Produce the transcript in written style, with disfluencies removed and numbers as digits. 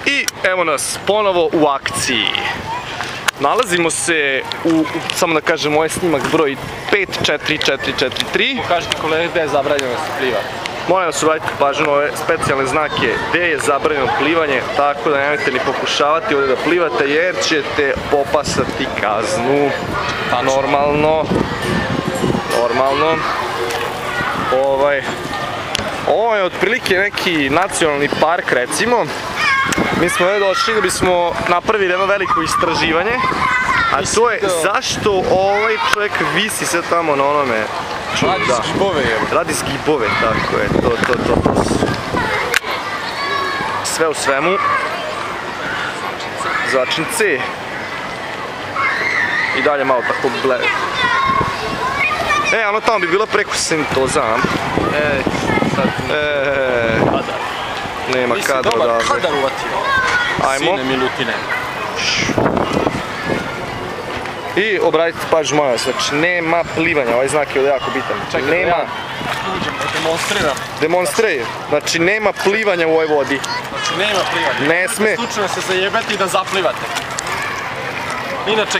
I evo nas ponovo u akciji. Nalazimo se u, samo da kažem, ovaj snimak broj 54443. Kažete kolega gde je zabranjeno da se pliva? Molim vas obratite pažnju na ove specijalne znake gde je zabranjeno plivanje, tako da nemojte ni pokušavati ovdje da plivate jer ćete popasati kaznu. Normalno. Ovo je otprilike neki nacionalni park, recimo. Mi smo ovdje došli da bismo napravili jedno veliko istraživanje, a to je zašto ovaj čovjek visi sve tamo na onome. Radi zgibove, evo. Radi zgibove, tako je, to. Sve u svemu. Začinci. I dalje malo tako ble. Ono tamo bi bila preko Sentoza, a? Kadar. Nema kadra odavde. Nisi dobar kadar uvatio. Ajmo. Sine Milutine. I obratite pažnju, molim vas, znači nema plivanja, ovaj znak je ovdje jako bitan. Čekaj, nema... ja demonstriram. Demonstraj, znači nema plivanja u ovoj vodi. Znači nema plivanja. Ne sme. Slučajno se zajebete i da zaplivate. Inače